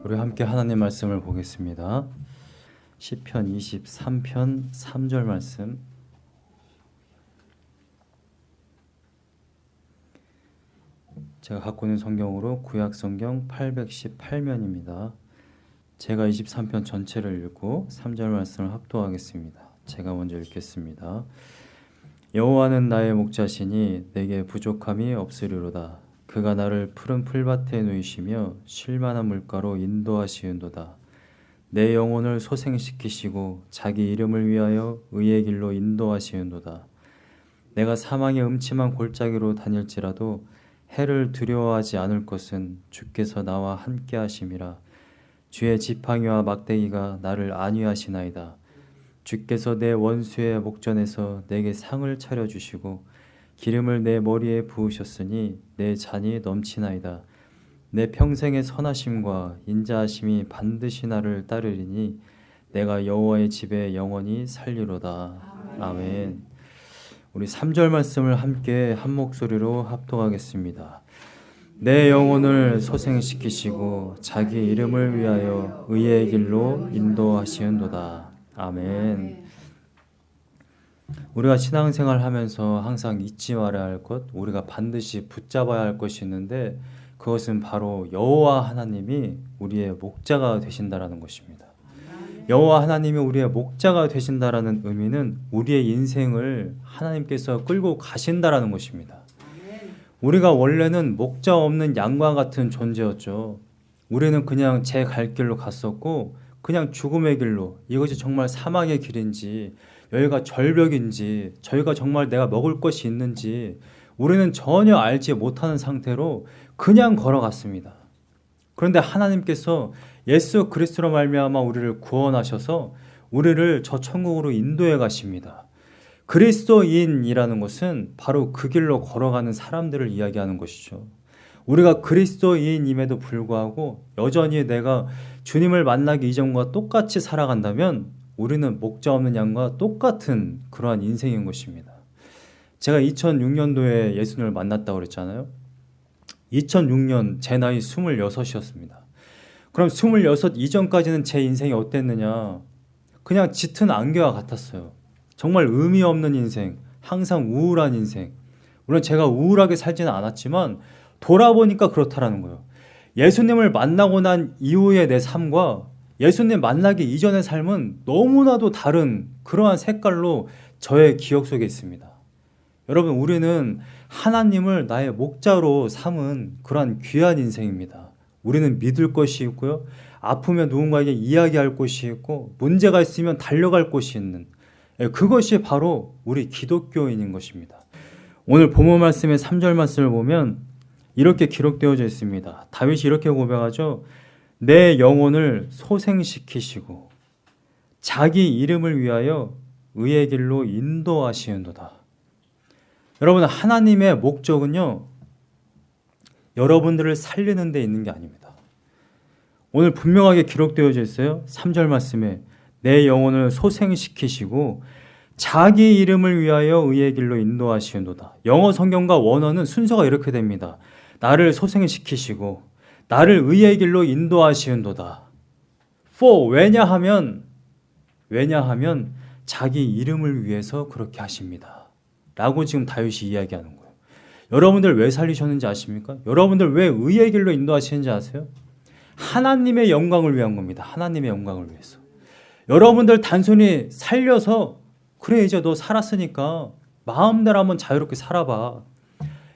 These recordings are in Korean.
우리 함께 하나님 말씀을 보겠습니다. 시편 23편 3절 말씀. 제가 갖고 있는 성경으로 구약 성경 818면입니다. 제가 23편 전체를 읽고 3절 말씀을 합독하겠습니다. 제가 먼저 읽겠습니다. 여호와는 나의 목자시니 내게 부족함이 없으리로다. 그가 나를 푸른 풀밭에 누이시며 쉴만한 물가로 인도하시는도다. 내 영혼을 소생시키시고 자기 이름을 위하여 의의 길로 인도하시는도다. 내가 사망의 음침한 골짜기로 다닐지라도 해를 두려워하지 않을 것은 주께서 나와 함께 하심이라. 주의 지팡이와 막대기가 나를 안위하시나이다. 주께서 내 원수의 목전에서 내게 상을 차려주시고 기름을 내 머리에 부으셨으니 내 잔이 넘치나이다. 내 평생의 선하심과 인자하심이 반드시 나를 따르리니 내가 여호와의 집에 영원히 살리로다. 아멘. 우리 3절 말씀을 함께 한 목소리로 합독하겠습니다. 내 영혼을 소생시키시고 자기 이름을 위하여 의의 길로 인도하시는도다. 아멘. 우리가 신앙생활 하면서 항상 잊지 말아야 할 것, 우리가 반드시 붙잡아야 할 것이 있는데 그것은 바로 여호와 하나님이 우리의 목자가 되신다라는 것입니다. 여호와 하나님이 우리의 목자가 되신다라는 의미는 우리의 인생을 하나님께서 끌고 가신다라는 것입니다. 우리가 원래는 목자 없는 양과 같은 존재였죠. 우리는 그냥 제 갈 길로 갔었고 그냥 죽음의 길로, 이것이 정말 사망의 길인지 여기가 절벽인지 저희가 정말 내가 먹을 것이 있는지 우리는 전혀 알지 못하는 상태로 그냥 걸어갔습니다. 그런데 하나님께서 예수 그리스도로 말미암아 우리를 구원하셔서 우리를 저 천국으로 인도해 가십니다. 그리스도인이라는 것은 바로 그 길로 걸어가는 사람들을 이야기하는 것이죠. 우리가 그리스도인임에도 불구하고 여전히 내가 주님을 만나기 이전과 똑같이 살아간다면 우리는 목자 없는 양과 똑같은 그러한 인생인 것입니다. 제가 2006년도에 예수님을 만났다고 그랬잖아요. 2006년 제 나이 26이었습니다. 그럼 26 이전까지는 제 인생이 어땠느냐? 그냥 짙은 안개와 같았어요. 정말 의미 없는 인생, 항상 우울한 인생. 물론 제가 우울하게 살지는 않았지만 돌아보니까 그렇다라는 거예요. 예수님을 만나고 난 이후의 내 삶과 예수님 만나기 이전의 삶은 너무나도 다른 그러한 색깔로 저의 기억 속에 있습니다. 여러분, 우리는 하나님을 나의 목자로 삼은 그러한 귀한 인생입니다. 우리는 믿을 것이 있고요. 아프면 누군가에게 이야기할 곳이 있고 문제가 있으면 달려갈 곳이 있는, 그것이 바로 우리 기독교인인 것입니다. 오늘 본문 말씀의 3절 말씀을 보면 이렇게 기록되어져 있습니다. 다윗이 이렇게 고백하죠. 내 영혼을 소생시키시고 자기 이름을 위하여 의의 길로 인도하시는도다. 여러분, 하나님의 목적은요, 여러분들을 살리는 데 있는 게 아닙니다. 오늘 분명하게 기록되어져 있어요. 3절 말씀에 내 영혼을 소생시키시고 자기 이름을 위하여 의의 길로 인도하시는도다. 영어 성경과 원어는 순서가 이렇게 됩니다. 나를 소생시키시고 나를 의의 길로 인도하시는도다. For 왜냐하면 자기 이름을 위해서 그렇게 하십니다. 라고 지금 다윗이 이야기하는 거예요. 여러분들 왜 살리셨는지 아십니까? 여러분들 왜 의의 길로 인도하시는지 아세요? 하나님의 영광을 위한 겁니다. 하나님의 영광을 위해서. 여러분들 단순히 살려서 그래 이제 너 살았으니까 마음대로 한번 자유롭게 살아봐.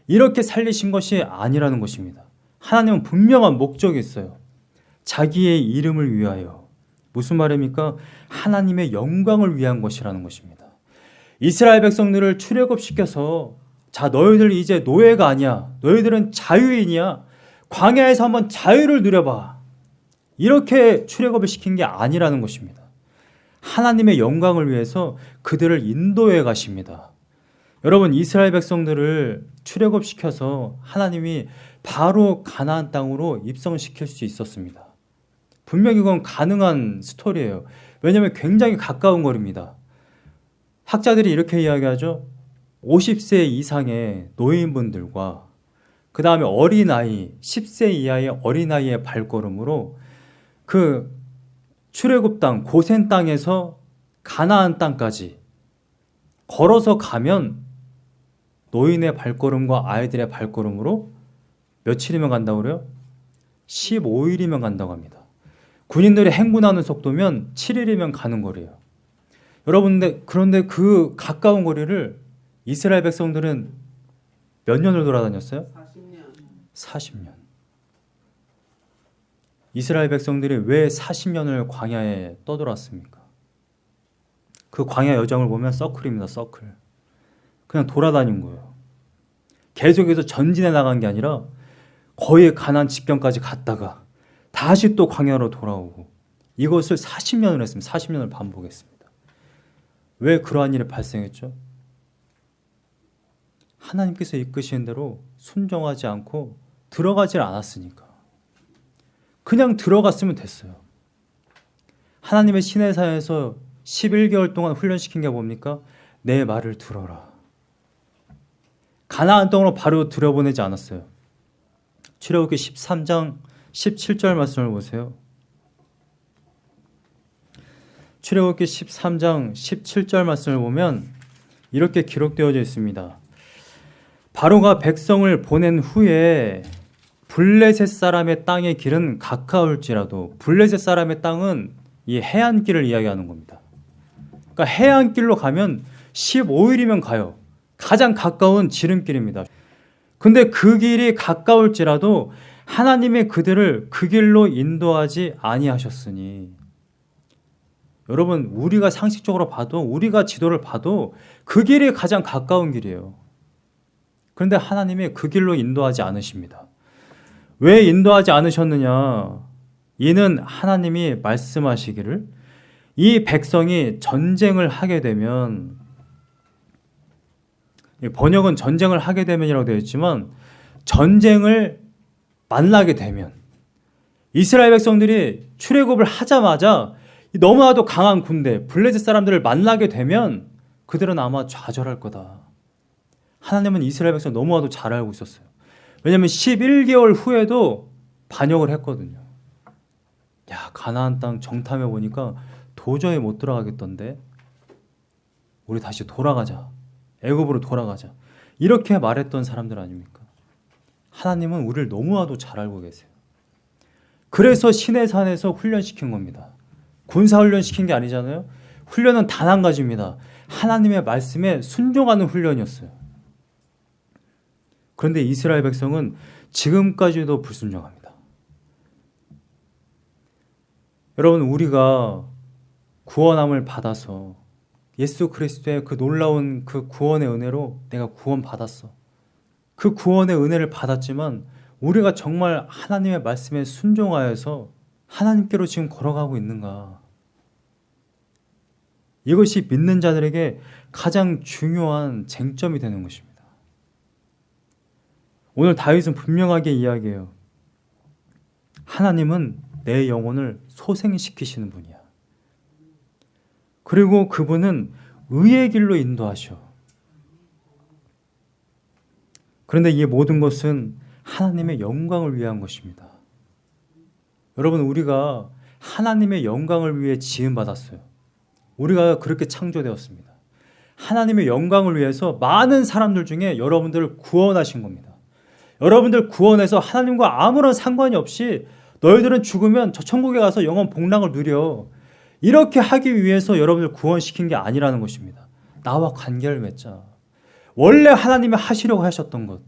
이렇게 살리신 것이 아니라는 것입니다. 하나님은 분명한 목적이 있어요. 자기의 이름을 위하여. 무슨 말입니까? 하나님의 영광을 위한 것이라는 것입니다. 이스라엘 백성들을 출애굽시켜서 자, 너희들 이제 노예가 아니야. 너희들은 자유인이야. 광야에서 한번 자유를 누려봐. 이렇게 출애굽을 시킨 게 아니라는 것입니다. 하나님의 영광을 위해서 그들을 인도해 가십니다. 여러분, 이스라엘 백성들을 출애굽시켜서 하나님이 바로 가나안 땅으로 입성시킬 수 있었습니다. 분명히 그건 가능한 스토리예요. 왜냐하면 굉장히 가까운 거리입니다. 학자들이 이렇게 이야기하죠. 50세 이상의 노인분들과 그 다음에 어린아이, 10세 이하의 어린아이의 발걸음으로 그 출애굽 땅, 고센 땅에서 가나안 땅까지 걸어서 가면 노인의 발걸음과 아이들의 발걸음으로 며칠이면 간다고 그래요? 15일이면 간다고 합니다. 군인들이 행군하는 속도면 7일이면 가는 거래요. 여러분, 그런데 그 가까운 거리를 이스라엘 백성들은 몇 년을 돌아다녔어요? 40년. 이스라엘 백성들이 왜 40년을 광야에 떠돌았습니까? 그 광야 여정을 보면 서클입니다. 서클. 그냥 돌아다닌 거예요. 계속해서 전진해 나간 게 아니라 거의 가나안 직경까지 갔다가 다시 또 광야로 돌아오고, 이것을 40년을 했습니다. 40년을 반복했습니다. 왜 그러한 일이 발생했죠? 하나님께서 이끄시는 대로 순종하지 않고 들어가질 않았으니까. 그냥 들어갔으면 됐어요. 하나님의 시내사에서 11개월 동안 훈련시킨 게 뭡니까? 내 말을 들어라. 가나안 땅으로 바로 들여보내지 않았어요. 출애굽기 13장 17절 말씀을 보세요. 출애굽기 13장 17절 말씀을 보면 이렇게 기록되어져 있습니다. 바로가 백성을 보낸 후에 블레셋 사람의 땅의 길은 가까울지라도, 블레셋 사람의 땅은 이 해안길을 이야기하는 겁니다. 그러니까 해안길로 가면 15일이면 가요. 가장 가까운 지름길입니다. 근데 그 길이 가까울지라도 하나님이 그들을 그 길로 인도하지 아니하셨으니, 여러분, 우리가 상식적으로 봐도, 우리가 지도를 봐도 그 길이 가장 가까운 길이에요. 그런데 하나님이 그 길로 인도하지 않으십니다. 왜 인도하지 않으셨느냐? 이는 하나님이 말씀하시기를 이 백성이 전쟁을 하게 되면, 번역은 전쟁을 하게 되면이라고 되어 있지만, 전쟁을 만나게 되면, 이스라엘 백성들이 출애굽을 하자마자 너무나도 강한 군대, 블레셋 사람들을 만나게 되면 그들은 아마 좌절할 거다. 하나님은 이스라엘 백성 너무나도 잘 알고 있었어요. 왜냐하면 11개월 후에도 반역을 했거든요. 야, 가나안 땅 정탐해 보니까 도저히 못 들어가겠던데, 우리 다시 돌아가자. 애굽으로 돌아가자. 이렇게 말했던 사람들 아닙니까? 하나님은 우리를 너무나도 잘 알고 계세요. 그래서 시내산에서 훈련시킨 겁니다. 군사훈련 시킨 게 아니잖아요. 훈련은 단 한 가지입니다. 하나님의 말씀에 순종하는 훈련이었어요. 그런데 이스라엘 백성은 지금까지도 불순종합니다. 여러분, 우리가 구원함을 받아서 예수 그리스도의 그 놀라운 그 구원의 은혜로 내가 구원받았어. 그 구원의 은혜를 받았지만 우리가 정말 하나님의 말씀에 순종하여서 하나님께로 지금 걸어가고 있는가? 이것이 믿는 자들에게 가장 중요한 쟁점이 되는 것입니다. 오늘 다윗은 분명하게 이야기해요. 하나님은 내 영혼을 소생시키시는 분이야. 그리고 그분은 의의 길로 인도하셔. 그런데 이 모든 것은 하나님의 영광을 위한 것입니다. 여러분, 우리가 하나님의 영광을 위해 지음받았어요. 우리가 그렇게 창조되었습니다. 하나님의 영광을 위해서 많은 사람들 중에 여러분들을 구원하신 겁니다. 여러분들 구원해서 하나님과 아무런 상관이 없이 너희들은 죽으면 저 천국에 가서 영원 복락을 누려. 이렇게 하기 위해서 여러분들 구원시킨 게 아니라는 것입니다. 나와 관계를 맺자. 원래 하나님이 하시려고 하셨던 것.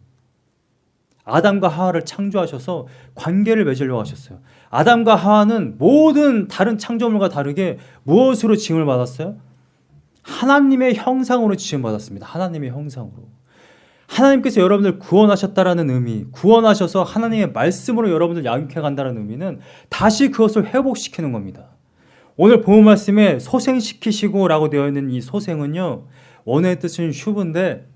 아담과 하와를 창조하셔서 관계를 맺으려고 하셨어요. 아담과 하와는 모든 다른 창조물과 다르게 무엇으로 지음을 받았어요? 하나님의 형상으로 지음받았습니다. 하나님의 형상으로. 하나님께서 여러분들 구원하셨다라는 의미, 구원하셔서 하나님의 말씀으로 여러분들 양육해 간다는 의미는 다시 그것을 회복시키는 겁니다. 오늘 본문 말씀에 소생시키시고 라고 되어 있는 이 소생은요, 원어의 뜻은 슈브인데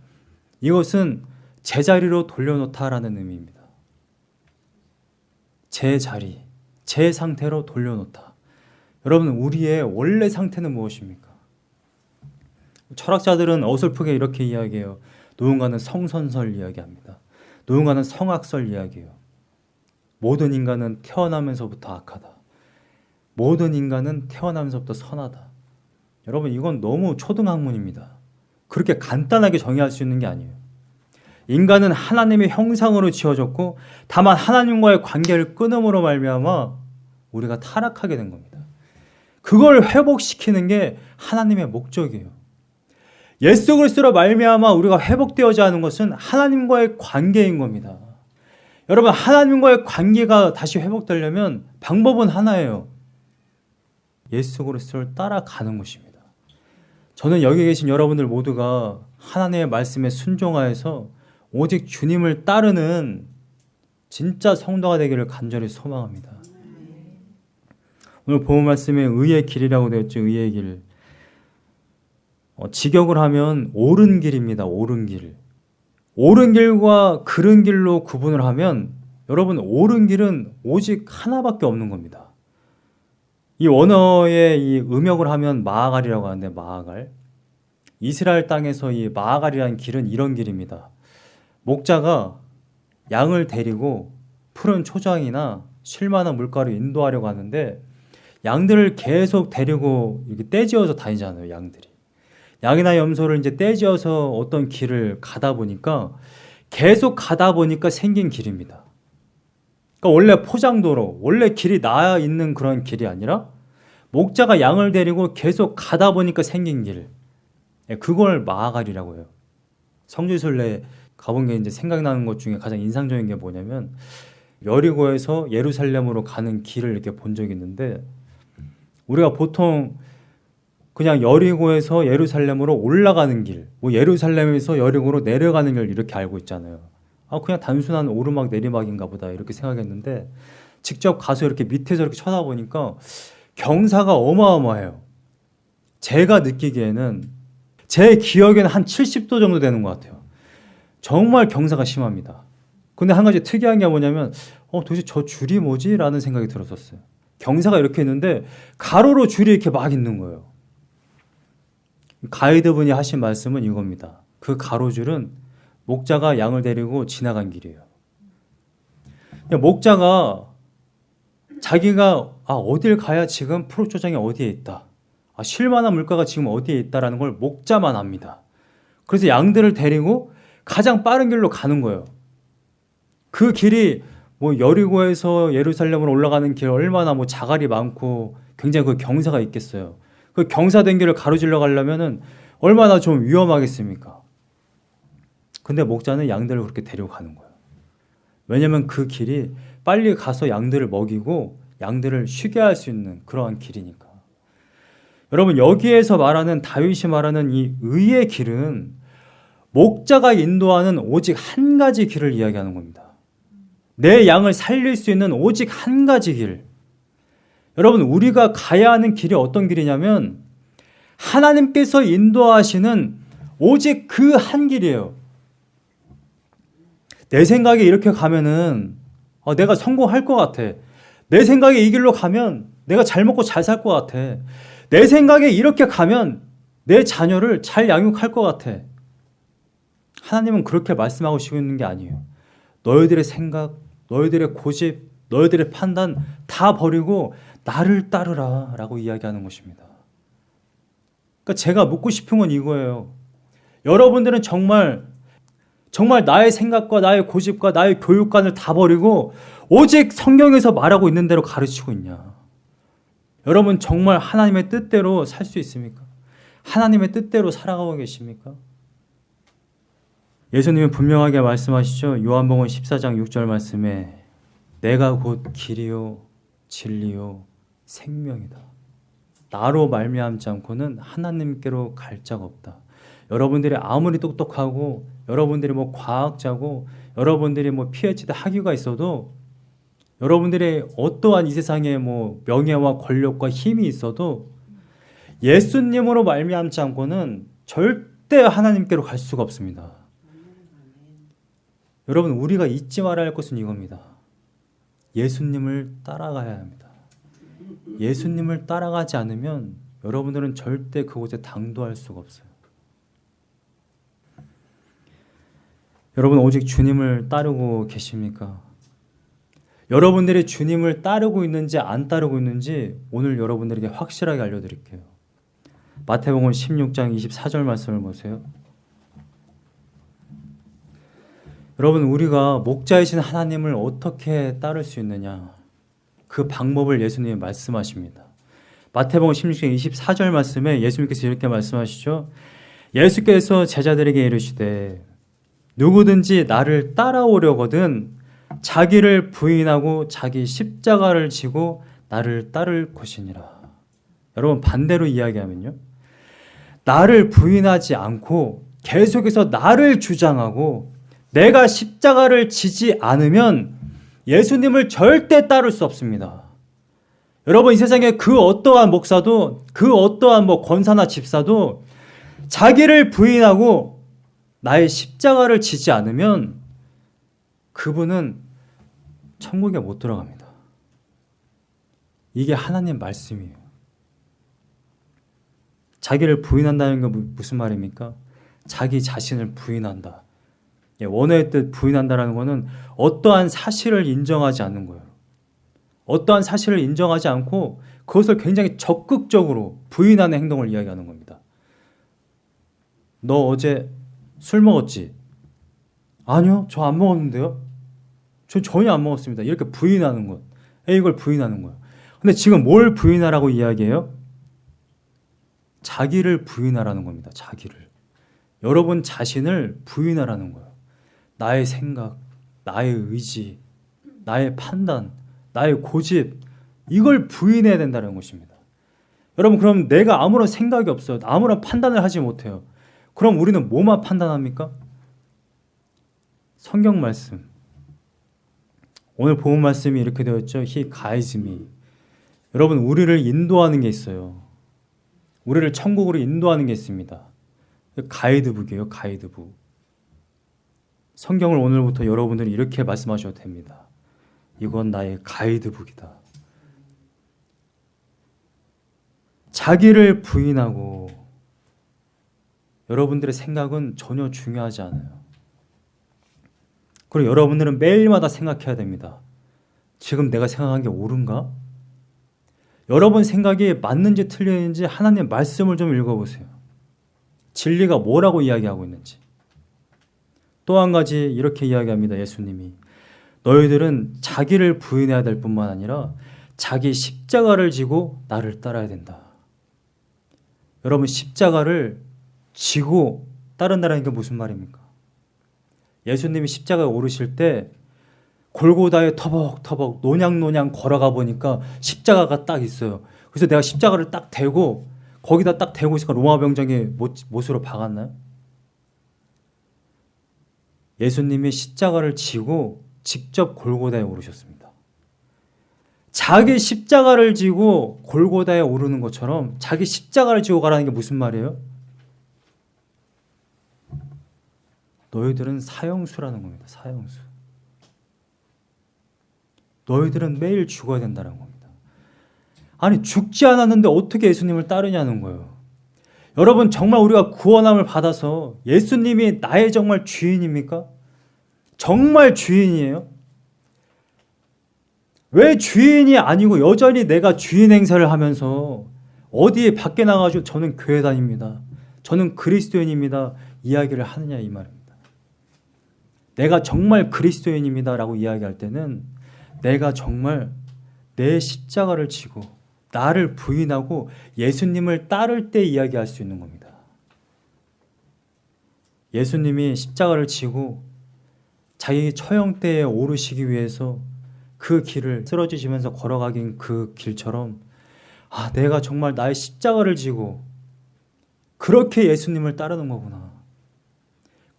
이것은 제자리로 돌려놓다라는 의미입니다. 제자리, 제 상태로 돌려놓다. 여러분, 우리의 원래 상태는 무엇입니까? 철학자들은 어설프게 이렇게 이야기해요. 누군가는 성선설 이야기합니다. 누군가는 성악설 이야기해요. 모든 인간은 태어나면서부터 악하다. 모든 인간은 태어나면서부터 선하다. 여러분 이건 너무 초등학문입니다. 그렇게 간단하게 정의할 수 있는 게 아니에요. 인간은 하나님의 형상으로 지어졌고 다만 하나님과의 관계를 끊음으로 말미암아 우리가 타락하게 된 겁니다. 그걸 회복시키는 게 하나님의 목적이에요. 예수 그리스도로 말미암아 우리가 회복되어야 하는 것은 하나님과의 관계인 겁니다. 여러분 하나님과의 관계가 다시 회복되려면 방법은 하나예요. 예수 그리스도를 따라가는 것입니다. 저는 여기 계신 여러분들 모두가 하나님의 말씀에 순종하여서 오직 주님을 따르는 진짜 성도가 되기를 간절히 소망합니다. 오늘 본문 말씀에 의의 길이라고 되어 있죠. 의의 길. 직역을 하면 옳은 길입니다. 옳은 길. 옳은 길과 그른 길로 구분을 하면 여러분 옳은 길은 오직 하나밖에 없는 겁니다. 이 원어의 이 음역을 하면 마아갈이라고 하는데 마아갈. 이스라엘 땅에서 이 마아갈이라는 길은 이런 길입니다. 목자가 양을 데리고 푸른 초장이나 쉴만한 물가로 인도하려고 하는데 양들을 계속 데리고 이렇게 떼지어서 다니잖아요. 양들이. 양이나 염소를 이제 떼지어서 어떤 길을 가다 보니까 계속 가다 보니까 생긴 길입니다. 그러니까 원래 포장도로, 원래 길이 나 있는 그런 길이 아니라 목자가 양을 데리고 계속 가다 보니까 생긴 길. 그걸 마아갈이라고 해요. 성지순례 가본 게 이제 생각나는 것 중에 가장 인상적인 게 뭐냐면 여리고에서 예루살렘으로 가는 길을 이렇게 본 적이 있는데 우리가 보통 그냥 여리고에서 예루살렘으로 올라가는 길, 뭐 예루살렘에서 여리고로 내려가는 길 이렇게 알고 있잖아요. 그냥 단순한 오르막 내리막인가 보다 이렇게 생각했는데 직접 가서 이렇게 밑에서 이렇게 쳐다보니까 경사가 어마어마해요. 제가 느끼기에는 제 기억에는 한 70도 정도 되는 것 같아요. 정말 경사가 심합니다. 근데 한 가지 특이한 게 뭐냐면 도대체 저 줄이 뭐지? 라는 생각이 들었었어요. 경사가 이렇게 있는데 가로로 줄이 이렇게 막 있는 거예요. 가이드분이 하신 말씀은 이겁니다. 그 가로줄은 목자가 양을 데리고 지나간 길이에요. 목자가 자기가 어딜 가야 지금 푸르초장이 어디에 있다. 쉴만한 물가가 지금 어디에 있다라는 걸 목자만 압니다. 그래서 양들을 데리고 가장 빠른 길로 가는 거예요. 그 길이 뭐 여리고에서 예루살렘으로 올라가는 길 얼마나 뭐 자갈이 많고 굉장히 그 경사가 있겠어요. 그 경사된 길을 가로질러 가려면은 얼마나 좀 위험하겠습니까? 근데 목자는 양들을 그렇게 데리고 가는 거예요. 왜냐면 그 길이 빨리 가서 양들을 먹이고 양들을 쉬게 할 수 있는 그러한 길이니까. 여러분 여기에서 말하는 다윗이 말하는 이 의의 길은 목자가 인도하는 오직 한 가지 길을 이야기하는 겁니다. 내 양을 살릴 수 있는 오직 한 가지 길. 여러분 우리가 가야 하는 길이 어떤 길이냐면 하나님께서 인도하시는 오직 그 한 길이에요. 내 생각에 이렇게 가면은 내가 성공할 것 같아. 내 생각에 이 길로 가면 내가 잘 먹고 잘 살 것 같아. 내 생각에 이렇게 가면 내 자녀를 잘 양육할 것 같아. 하나님은 그렇게 말씀하고 있는 게 아니에요. 너희들의 생각, 너희들의 고집, 너희들의 판단 다 버리고 나를 따르라 라고 이야기하는 것입니다. 그러니까 제가 묻고 싶은 건 이거예요. 여러분들은 정말 나의 생각과 나의 고집과 나의 교육관을 다 버리고 오직 성경에서 말하고 있는 대로 가르치고 있냐? 여러분 정말 하나님의 뜻대로 살 수 있습니까? 하나님의 뜻대로 살아가고 계십니까? 예수님은 분명하게 말씀하시죠. 요한복음 14장 6절 말씀에 내가 곧 길이요 진리요 생명이다. 나로 말미암지 않고는 하나님께로 갈 자가 없다. 여러분들이 아무리 똑똑하고 여러분들이 뭐 과학자고 여러분들이 뭐 PhD 학위가 있어도 여러분들이 어떠한 이 세상에 뭐 명예와 권력과 힘이 있어도 예수님으로 말미암지 않고는 절대 하나님께로 갈 수가 없습니다. 여러분 우리가 잊지 말아야 할 것은 이겁니다. 예수님을 따라가야 합니다. 예수님을 따라가지 않으면 여러분들은 절대 그곳에 당도할 수가 없어요. 여러분 오직 주님을 따르고 계십니까? 여러분들이 주님을 따르고 있는지 안 따르고 있는지 오늘 여러분들에게 확실하게 알려드릴게요. 마태복음 16장 24절 말씀을 보세요. 여러분, 우리가 목자이신 하나님을 어떻게 따를 수 있느냐, 그 방법을 예수님이 말씀하십니다. 마태복음 16장 24절 말씀에 예수님께서 이렇게 말씀하시죠. 예수께서 제자들에게 이르시되 누구든지 나를 따라오려거든 자기를 부인하고 자기 십자가를 지고 나를 따를 것이니라. 여러분, 반대로 이야기하면요, 나를 부인하지 않고 계속해서 나를 주장하고 내가 십자가를 지지 않으면 예수님을 절대 따를 수 없습니다. 여러분, 이 세상에 그 어떠한 목사도, 그 어떠한 권사나 집사도 자기를 부인하고 나의 십자가를 지지 않으면 그분은 천국에 못 들어갑니다. 이게 하나님 말씀이에요. 자기를 부인한다는 건 무슨 말입니까? 자기 자신을 부인한다. 원어의 뜻 부인한다라는 것은 어떠한 사실을 인정하지 않는 거예요. 어떠한 사실을 인정하지 않고 그것을 굉장히 적극적으로 부인하는 행동을 이야기하는 겁니다. 너 어제 술 먹었지? 아니요, 저 안 먹었는데요. 저 전혀 안 먹었습니다. 이렇게 부인하는 것. 이걸 부인하는 거예요. 근데 지금 뭘 부인하라고 이야기해요? 자기를 부인하라는 겁니다. 자기를. 여러분 자신을 부인하라는 거예요. 나의 생각, 나의 의지, 나의 판단, 나의 고집, 이걸 부인해야 된다는 것입니다. 여러분, 그럼 내가 아무런 생각이 없어요. 아무런 판단을 하지 못해요. 그럼 우리는 뭐만 판단합니까? 성경 말씀. 오늘 본 말씀이 이렇게 되었죠. He guides me. 여러분, 우리를 인도하는 게 있어요. 우리를 천국으로 인도하는 게 있습니다. 가이드북이에요. 가이드북. 성경을 오늘부터 여러분들이 이렇게 말씀하셔도 됩니다. 이건 나의 가이드북이다. 자기를 부인하고 여러분들의 생각은 전혀 중요하지 않아요. 그리고 여러분들은 매일마다 생각해야 됩니다. 지금 내가 생각한 게 옳은가? 여러분 생각이 맞는지 틀리는지 하나님 말씀을 좀 읽어보세요. 진리가 뭐라고 이야기하고 있는지. 또 한 가지 이렇게 이야기합니다. 예수님이 너희들은 자기를 부인해야 될 뿐만 아니라 자기 십자가를 지고 나를 따라야 된다. 여러분, 십자가를 지고 따른다는 게 무슨 말입니까? 예수님이 십자가에 오르실 때 골고다에 터벅터벅 노냥노냥 걸어가 보니까 십자가가 딱 있어요. 그래서 내가 십자가를 딱 대고 거기다 딱 대고 있으니까 로마 병장이 못으로 박았나요? 예수님이 십자가를 지고 직접 골고다에 오르셨습니다. 자기 십자가를 지고 골고다에 오르는 것처럼 자기 십자가를 지고 가라는 게 무슨 말이에요? 너희들은 사형수라는 겁니다. 사형수. 너희들은 매일 죽어야 된다는 겁니다. 아니, 죽지 않았는데 어떻게 예수님을 따르냐는 거예요. 여러분, 정말 우리가 구원함을 받아서 예수님이 나의 정말 주인입니까? 정말 주인이에요? 왜 주인이 아니고 여전히 내가 주인 행세를 하면서 어디에 밖에 나가지고 저는 교회 다닙니다, 저는 그리스도인입니다 이야기를 하느냐, 이 말입니다. 내가 정말 그리스도인입니다 라고 이야기할 때는 내가 정말 내 십자가를 지고 나를 부인하고 예수님을 따를 때 이야기할 수 있는 겁니다. 예수님이 십자가를 지고 자기 처형대에 오르시기 위해서 그 길을 쓰러지시면서 걸어가긴 그 길처럼, 내가 정말 나의 십자가를 지고 그렇게 예수님을 따르는 거구나.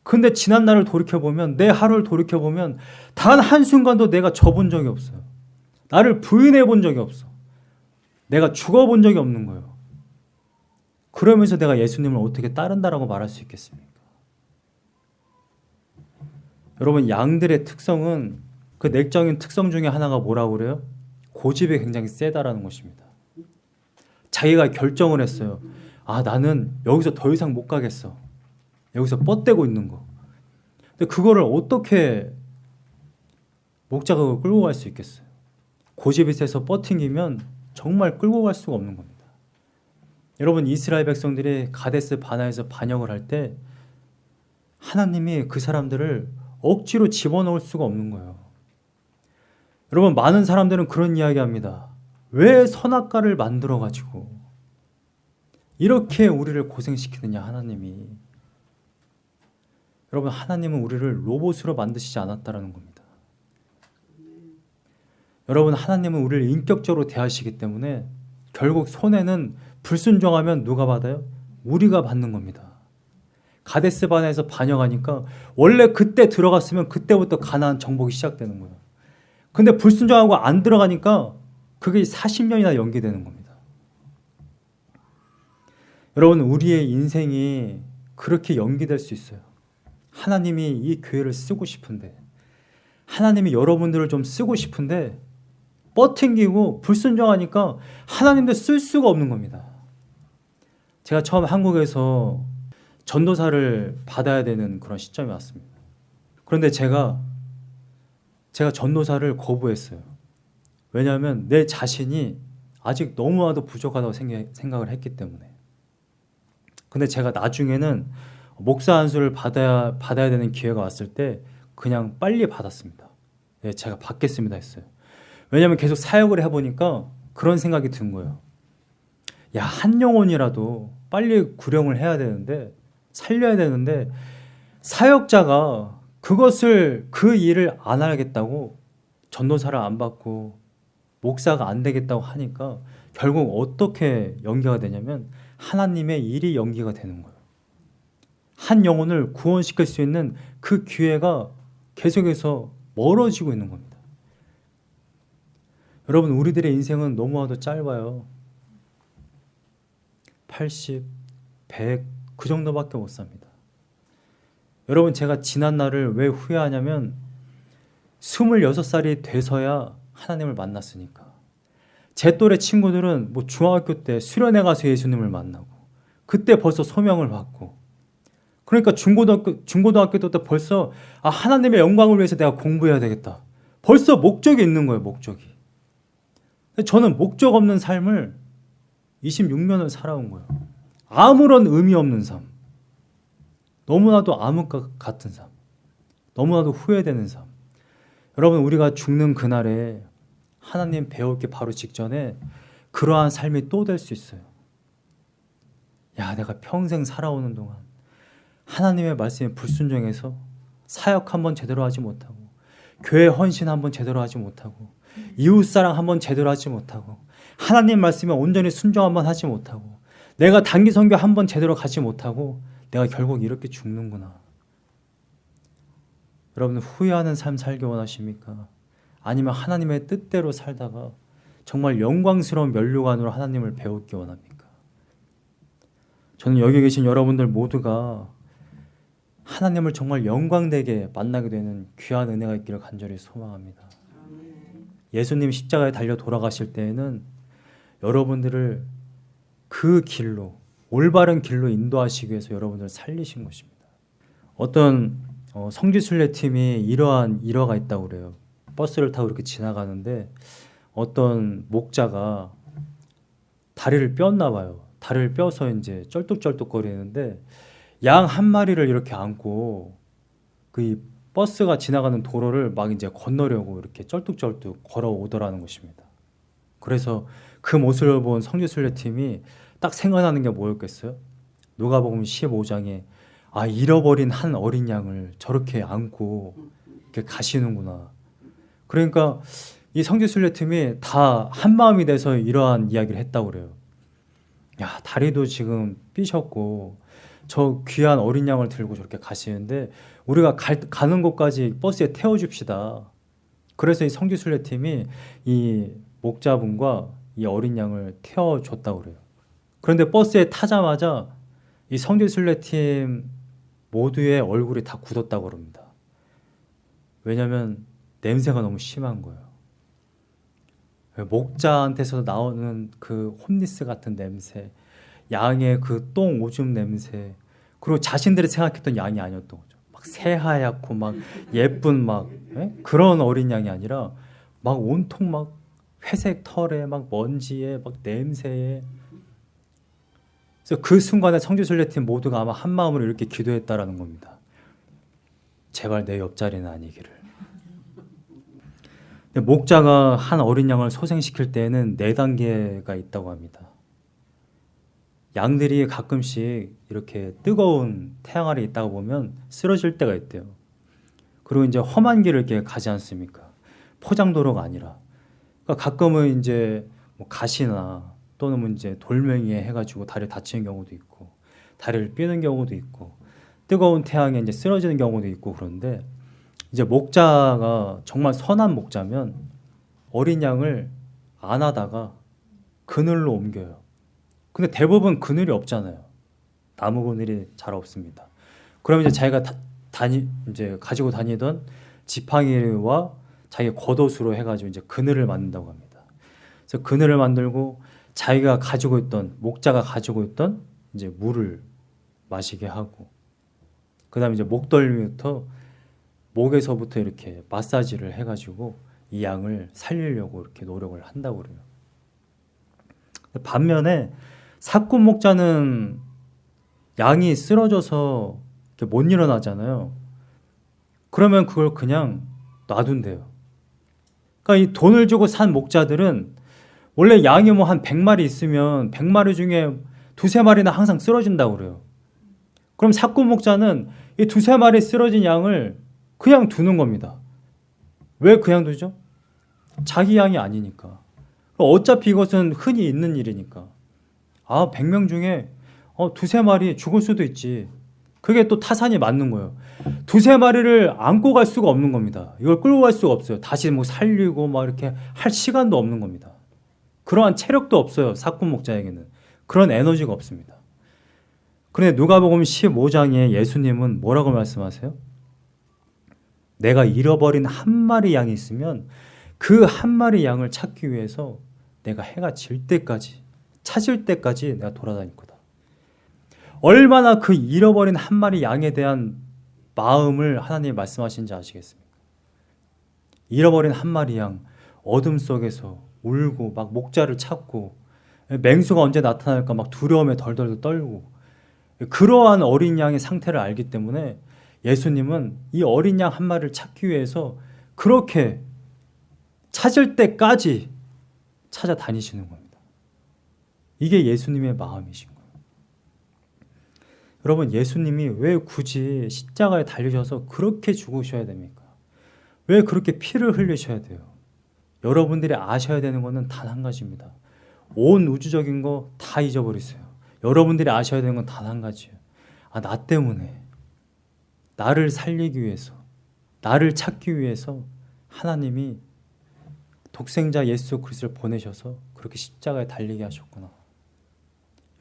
근데 지난 날을 돌이켜보면, 내 하루를 돌이켜보면 단 한순간도 내가 져본 적이 없어요. 나를 부인해 본 적이 없어. 내가 죽어본 적이 없는 거예요. 그러면서 내가 예수님을 어떻게 따른다라고 말할 수 있겠습니까? 여러분, 양들의 특성은, 그 내적인 특성 중에 하나가 뭐라고 그래요? 고집이 굉장히 세다라는 것입니다. 자기가 결정을 했어요. 나는 여기서 더 이상 못 가겠어. 여기서 뻗대고 있는 거. 근데 그거를 어떻게 목자가 그걸 끌고 갈 수 있겠어요? 고집이 세서 뻗팅기면 정말 끌고 갈 수가 없는 겁니다. 여러분, 이스라엘 백성들이 가데스 바나에서 반역을 할 때 하나님이 그 사람들을 억지로 집어넣을 수가 없는 거예요. 여러분, 많은 사람들은 그런 이야기 합니다. 왜 선악과를 만들어가지고 이렇게 우리를 고생시키느냐, 하나님이. 여러분, 하나님은 우리를 로봇으로 만드시지 않았다라는 겁니다. 여러분, 하나님은 우리를 인격적으로 대하시기 때문에 결국 손해는 불순종하면 누가 받아요? 우리가 받는 겁니다. 가데스 바네에서 반역하니까 원래 그때 들어갔으면 그때부터 가나안 정복이 시작되는 거예요. 근데 불순종하고 안 들어가니까 그게 40년이나 연기되는 겁니다. 여러분, 우리의 인생이 그렇게 연기될 수 있어요. 하나님이 이 교회를 쓰고 싶은데, 하나님이 여러분들을 좀 쓰고 싶은데 뻗팅기고 불순종하니까 하나님도 쓸 수가 없는 겁니다. 제가 처음 한국에서 전도사를 받아야 되는 그런 시점이 왔습니다. 그런데 제가 전도사를 거부했어요. 왜냐하면 내 자신이 아직 너무나도 부족하다고 생각을 했기 때문에. 근데 제가 나중에는 목사 안수를 받아야 되는 기회가 왔을 때 그냥 빨리 받았습니다. 네, 제가 받겠습니다 했어요. 왜냐하면 계속 사역을 해보니까 그런 생각이 든 거예요. 야, 한 영혼이라도 빨리 구령을 해야 되는데, 살려야 되는데, 사역자가 그 일을 안 하겠다고 전도사를 안 받고 목사가 안 되겠다고 하니까 결국 어떻게 연기가 되냐면 하나님의 일이 연기가 되는 거예요. 한 영혼을 구원시킬 수 있는 그 기회가 계속해서 멀어지고 있는 겁니다. 여러분, 우리들의 인생은 너무나도 짧아요. 80, 100, 그 정도밖에 못 삽니다. 여러분, 제가 지난 날을 왜 후회하냐면 26살이 돼서야 하나님을 만났으니까. 제 또래 친구들은 뭐 중학교 때 수련회 가서 예수님을 만나고 그때 벌써 소명을 받고, 그러니까 중고등학교 때 벌써 하나님의 영광을 위해서 내가 공부해야 되겠다. 벌써 목적이 있는 거예요, 목적이. 저는 목적 없는 삶을 26년을 살아온 거예요. 아무런 의미 없는 삶. 너무나도 암흑과 같은 삶. 너무나도 후회되는 삶. 여러분, 우리가 죽는 그날에 하나님 배우기 바로 직전에 그러한 삶이 또 될 수 있어요. 야, 내가 평생 살아오는 동안 하나님의 말씀에 불순종해서 사역 한번 제대로 하지 못하고, 교회 헌신 한번 제대로 하지 못하고, 이웃사랑 한번 제대로 하지 못하고, 하나님 말씀에 온전히 순종 한번 하지 못하고, 내가 단기 선교 한번 제대로 가지 못하고 내가 결국 이렇게 죽는구나. 여러분, 후회하는 삶 살기 원하십니까? 아니면 하나님의 뜻대로 살다가 정말 영광스러운 면류관으로 하나님을 배우기 원합니까? 저는 여기 계신 여러분들 모두가 하나님을 정말 영광되게 만나게 되는 귀한 은혜가 있기를 간절히 소망합니다. 예수님 십자가에 달려 돌아가실 때에는 여러분들을 그 길로, 올바른 길로 인도하시기 위해서 여러분들을 살리신 것입니다. 어떤 성지순례팀이 이러한 일화가 있다고 그래요. 버스를 타고 이렇게 지나가는데 어떤 목자가 다리를 뼈었나 봐요. 다리를 뼈서 이제 쩔뚝쩔뚝거리는데 양 한 마리를 이렇게 안고 그 버스가 지나가는 도로를 막 이제 건너려고 이렇게 쩔뚝쩔뚝 걸어오더라는 것입니다. 그래서 그 모습을 본 성지순례팀이 딱 생각나는 게 뭐였겠어요? 누가복음 15장에 잃어버린 한 어린 양을 저렇게 안고 이렇게 가시는구나. 그러니까 이 성지순례팀이 다 한마음이 돼서 이러한 이야기를 했다고 그래요. 야, 다리도 지금 삐셨고 저 귀한 어린 양을 들고 저렇게 가시는데 우리가 가는 곳까지 버스에 태워줍시다. 그래서 이 성지순례팀이 이 목자분과 이 어린 양을 태워줬다고 그래요. 그런데 버스에 타자마자 이 성지순례팀 모두의 얼굴이 다 굳었다고 그럽니다. 왜냐하면 냄새가 너무 심한 거예요. 목자한테서 나오는 그 홈리스 같은 냄새, 양의 그 똥 오줌 냄새, 그리고 자신들이 생각했던 양이 아니었던 거죠. 막 막 새하얗고 막 예쁜 막 그런 어린 양이 아니라 막 온통 막 회색 털에 막 먼지에 막 냄새에. 그래서 그 순간에 성지순례팀 모두가 아마 한 마음으로 이렇게 기도했다라는 겁니다. 제발 내 옆자리는 아니기를. 근데 목자가 한 어린 양을 소생시킬 때에는 4단계가 있다고 합니다. 양들이 가끔씩 이렇게 뜨거운 태양 아래 있다가 보면 쓰러질 때가 있대요. 그리고 이제 험한 길을 이렇게 가지 않습니까? 포장도로가 아니라. 그러니까 가끔은 이제 뭐 가시나 또는 이제 돌멩이에 해가지고 다리 다치는 경우도 있고, 다리를 삐는 경우도 있고, 뜨거운 태양에 이제 쓰러지는 경우도 있고. 그런데 이제 목자가 정말 선한 목자면 어린 양을 안 하다가 그늘로 옮겨요. 근데 대부분 그늘이 없잖아요. 나무 그늘이 잘 없습니다. 그럼 이제 자기가 이제 가지고 다니던 지팡이와 자기 겉옷으로 해가지고 이제 그늘을 만든다고 합니다. 그래서 그늘을 만들고 자기가 가지고 있던, 목자가 가지고 있던 이제 물을 마시게 하고, 그다음에 이제 목덜미부터 목에서부터 이렇게 마사지를 해가지고 이 양을 살리려고 이렇게 노력을 한다고 그래요. 반면에 사꾼 목자는 양이 쓰러져서 이렇게 못 일어나잖아요. 그러면 그걸 그냥 놔둔대요. 그러니까 이 돈을 주고 산 목자들은 원래 양이 뭐 한 100마리 있으면 100마리 중에 2-3마리는 항상 쓰러진다고 그래요. 그럼 사꾼 목자는 이 2-3마리 쓰러진 양을 그냥 두는 겁니다. 왜 그냥 두죠? 자기 양이 아니니까. 어차피 이것은 흔히 있는 일이니까. 100명 중에 2-3마리 죽을 수도 있지. 그게 또 타산이 맞는 거예요. 2-3마리를 안고 갈 수가 없는 겁니다. 이걸 끌고 갈 수가 없어요. 다시 뭐 살리고 막 이렇게 할 시간도 없는 겁니다. 그러한 체력도 없어요. 사꾼 목자에게는. 그런 에너지가 없습니다. 그런데 누가복음 15장에 예수님은 뭐라고 말씀하세요? 내가 잃어버린 한 마리 양이 있으면 그 한 마리 양을 찾기 위해서 내가 해가 질 때까지, 찾을 때까지 내가 돌아다닐 거다. 얼마나 그 잃어버린 한 마리 양에 대한 마음을 하나님이 말씀하신지 아시겠습니까? 잃어버린 한 마리 양, 어둠 속에서 울고 막 목자를 찾고, 맹수가 언제 나타날까 막 두려움에 덜덜 떨고, 그러한 어린 양의 상태를 알기 때문에 예수님은 이 어린 양 한 마리를 찾기 위해서 그렇게 찾을 때까지 찾아다니시는 겁니다. 이게 예수님의 마음이신 거예요. 여러분, 예수님이 왜 굳이 십자가에 달리셔서 그렇게 죽으셔야 됩니까? 왜 그렇게 피를 흘리셔야 돼요? 여러분들이 아셔야 되는 것은 단 한 가지입니다. 온 우주적인 거 다 잊어버리세요. 여러분들이 아셔야 되는 건 단 한 가지예요. 나 때문에, 나를 살리기 위해서, 나를 찾기 위해서 하나님이 독생자 예수 그리스도를 보내셔서 그렇게 십자가에 달리게 하셨구나.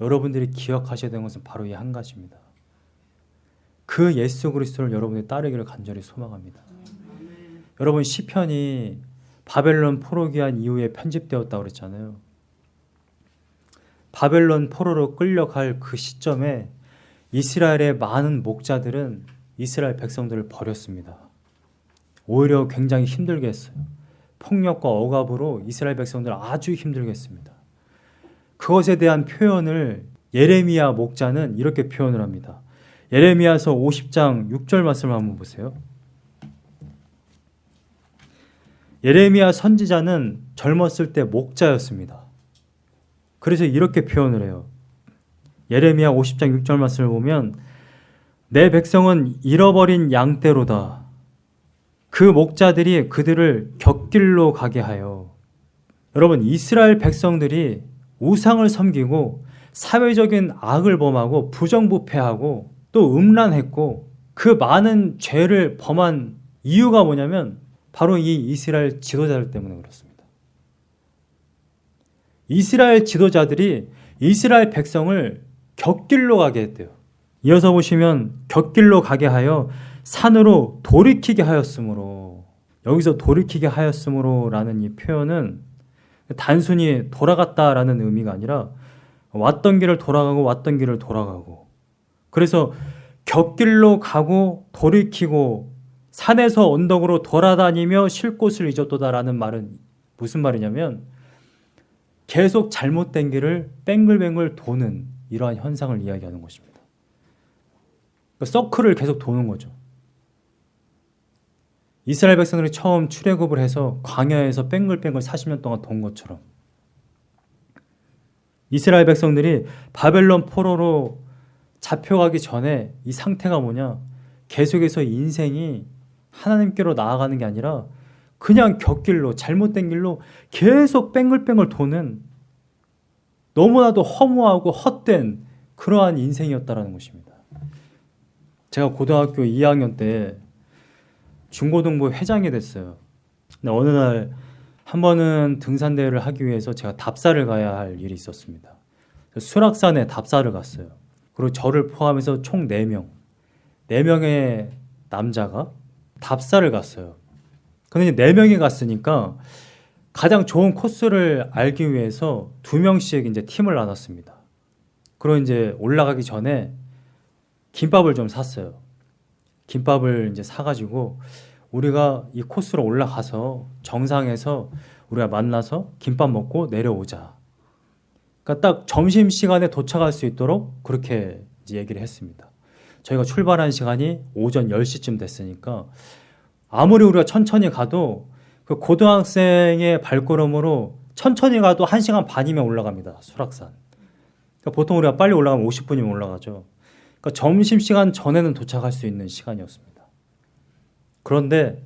여러분들이 기억하셔야 되는 것은 바로 이 한 가지입니다. 그 예수 그리스도를 여러분이 따르기를 간절히 소망합니다. 여러분, 시편이 바벨론 포로 귀환 이후에 편집되었다고 그랬잖아요. 바벨론 포로로 끌려갈 그 시점에 이스라엘의 많은 목자들은 이스라엘 백성들을 버렸습니다. 오히려 굉장히 힘들게 했어요. 폭력과 억압으로 이스라엘 백성들을 아주 힘들게 했습니다. 그것에 대한 표현을 예레미야 목자는 이렇게 표현을 합니다. 예레미야서 50장 6절 말씀을 한번 보세요. 예레미야 선지자는 젊었을 때 목자였습니다. 그래서 이렇게 표현을 해요. 예레미야 50장 6절 말씀을 보면 내 백성은 잃어버린 양떼로다. 그 목자들이 그들을 곁길로 가게 하여. 여러분, 이스라엘 백성들이 우상을 섬기고 사회적인 악을 범하고 부정부패하고 또 음란했고 그 많은 죄를 범한 이유가 뭐냐면 바로 이 이스라엘 지도자들 때문에 그렇습니다. 이스라엘 지도자들이 이스라엘 백성을 곁길로 가게 했대요. 이어서 보시면 곁길로 가게 하여 산으로 돌이키게 하였으므로, 여기서 돌이키게 하였으므로 라는 이 표현은 단순히 돌아갔다라는 의미가 아니라 왔던 길을 돌아가고 왔던 길을 돌아가고, 그래서 곁길로 가고 돌이키고 산에서 언덕으로 돌아다니며 쉴 곳을 잊었도다라는 말은 무슨 말이냐면 계속 잘못된 길을 뱅글뱅글 도는 이러한 현상을 이야기하는 것입니다. 그러니까 서클을 계속 도는 거죠. 이스라엘 백성들이 처음 출애굽을 해서 광야에서 뱅글뱅글 40년 동안 돈 것처럼 이스라엘 백성들이 바벨론 포로로 잡혀가기 전에 이 상태가 뭐냐? 계속해서 인생이 하나님께로 나아가는 게 아니라 그냥 곁길로 잘못된 길로 계속 뱅글뱅글 도는 너무나도 허무하고 헛된 그러한 인생이었다라는 것입니다. 제가 고등학교 2학년 때 중고등부 회장이 됐어요. 근데 어느 날 한 번은 등산대회를 하기 위해서 제가 답사를 가야 할 일이 있었습니다. 수락산에 답사를 갔어요. 그리고 저를 포함해서 총 4명, 4명의 남자가 답사를 갔어요. 근데 4명이 갔으니까 가장 좋은 코스를 알기 위해서 2명씩 이제 팀을 나눴습니다. 그리고 이제 올라가기 전에 김밥을 좀 샀어요. 김밥을 이제 사가지고 우리가 이 코스로 올라가서 정상에서 우리가 만나서 김밥 먹고 내려오자. 그러니까 딱 점심시간에 도착할 수 있도록 그렇게 이제 얘기를 했습니다. 저희가 출발한 시간이 오전 10시쯤 됐으니까 아무리 우리가 천천히 가도 그 고등학생의 발걸음으로 천천히 가도 1시간 반이면 올라갑니다. 수락산. 그러니까 보통 우리가 빨리 올라가면 50분이면 올라가죠. 그러니까 점심시간 전에는 도착할 수 있는 시간이었습니다. 그런데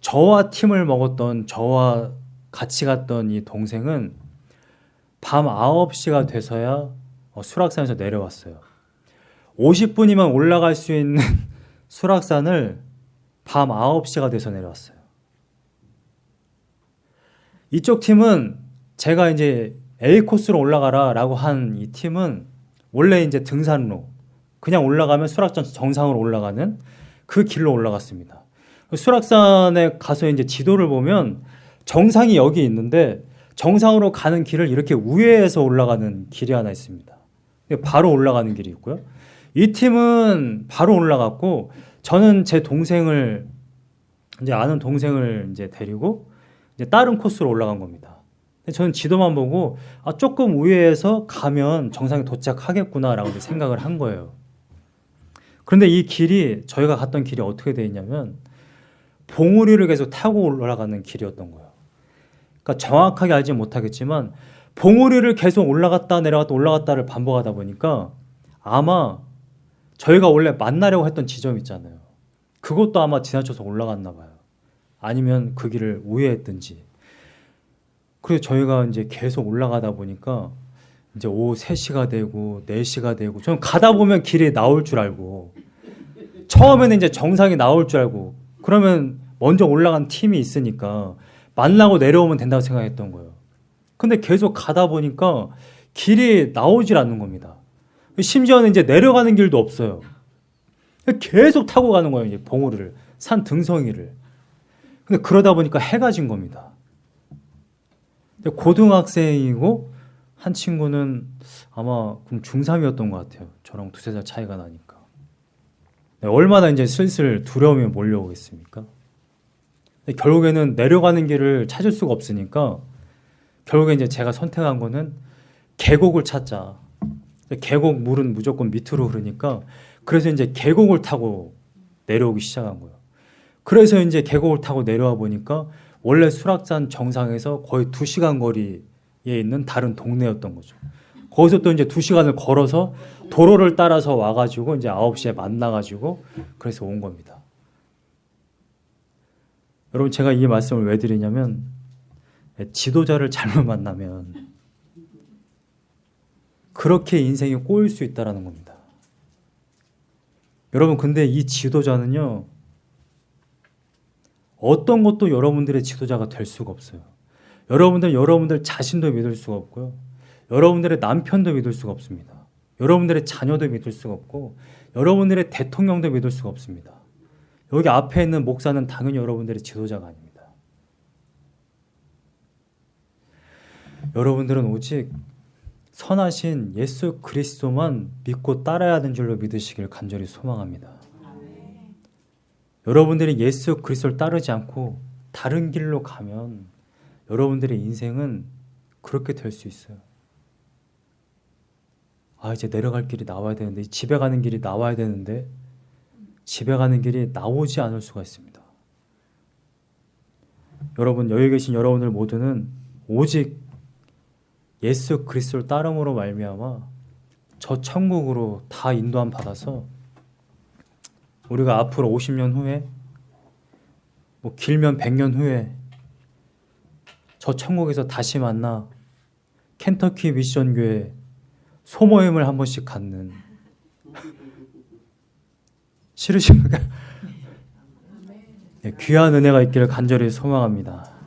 저와 팀을 먹었던 저와 같이 갔던 이 동생은 밤 9시가 돼서야 수락산에서 내려왔어요. 50분이면 올라갈 수 있는 수락산을 밤 9시가 돼서 내려왔어요. 이쪽 팀은 제가 이제 A 코스로 올라가라 라고 한 이 팀은 원래 이제 등산로 그냥 올라가면 수락산 정상으로 올라가는 그 길로 올라갔습니다. 수락산에 가서 이제 지도를 보면 정상이 여기 있는데 정상으로 가는 길을 이렇게 우회해서 올라가는 길이 하나 있습니다. 바로 올라가는 길이 있고요. 이 팀은 바로 올라갔고 저는 제 동생을 이제 아는 동생을 이제 데리고 이제 다른 코스로 올라간 겁니다. 저는 지도만 보고 조금 우회해서 가면 정상에 도착하겠구나라고 생각을 한 거예요. 그런데 이 길이 저희가 갔던 길이 어떻게 되어 있냐면 봉우리를 계속 타고 올라가는 길이었던 거예요. 그러니까 정확하게 알지 못하겠지만 봉우리를 계속 올라갔다 내려갔다 올라갔다를 반복하다 보니까 아마 저희가 원래 만나려고 했던 지점 있잖아요. 그것도 아마 지나쳐서 올라갔나 봐요. 아니면 그 길을 우회했든지. 그래서 저희가 이제 계속 올라가다 보니까 이제 오후 3시가 되고 4시가 되고 저는 가다 보면 길이 나올 줄 알고 처음에는 이제 정상이 나올 줄 알고 그러면 먼저 올라간 팀이 있으니까 만나고 내려오면 된다고 생각했던 거예요. 근데 계속 가다 보니까 길이 나오질 않는 겁니다. 심지어는 이제 내려가는 길도 없어요. 계속 타고 가는 거예요. 이제 봉우리를 산 등성이를. 근데 그러다 보니까 해가 진 겁니다. 고등학생이고 한 친구는 아마 중3이었던 것 같아요. 저랑 2-3살 차이가 나니까. 얼마나 이제 슬슬 두려움이 몰려오겠습니까? 결국에는 내려가는 길을 찾을 수가 없으니까 결국에 이제 제가 선택한 거는 계곡을 찾자. 계곡 물은 무조건 밑으로 흐르니까 그래서 이제 계곡을 타고 내려오기 시작한 거예요. 그래서 이제 계곡을 타고 내려와 보니까 원래 수락산 정상에서 거의 2시간 거리에 있는 다른 동네였던 거죠. 거기서 또 이제 2시간을 걸어서 도로를 따라서 와가지고 이제 9시에 만나가지고 그래서 온 겁니다. 여러분 제가 이 말씀을 왜 드리냐면 지도자를 잘못 만나면 그렇게 인생이 꼬일 수 있다는 겁니다. 여러분 근데 이 지도자는요 어떤 것도 여러분들의 지도자가 될 수가 없어요. 여러분들 자신도 믿을 수가 없고요. 여러분들의 남편도 믿을 수가 없습니다. 여러분들의 자녀도 믿을 수가 없고 여러분들의 대통령도 믿을 수가 없습니다. 여기 앞에 있는 목사는 당연히 여러분들의 지도자가 아닙니다. 여러분들은 오직 선하신 예수 그리스도만 믿고 따라야 하는 줄로 믿으시길 간절히 소망합니다. 여러분들이 예수 그리스도를 따르지 않고 다른 길로 가면 여러분들의 인생은 그렇게 될 수 있어요. 아, 이제 내려갈 길이 나와야 되는데, 집에 가는 길이 나와야 되는데 집에 가는 길이 나오지 않을 수가 있습니다. 여러분, 여기 계신 여러분들 모두는 오직 예수 그리스도를 따름으로 말미암아 저 천국으로 다 인도함 받아서 우리가 앞으로 50년 후에 뭐 길면 100년 후에 저 천국에서 다시 만나 켄터키 미션 교회 소모임을 한 번씩 갖는, 싫으십니까? 네, 귀한 은혜가 있기를 간절히 소망합니다.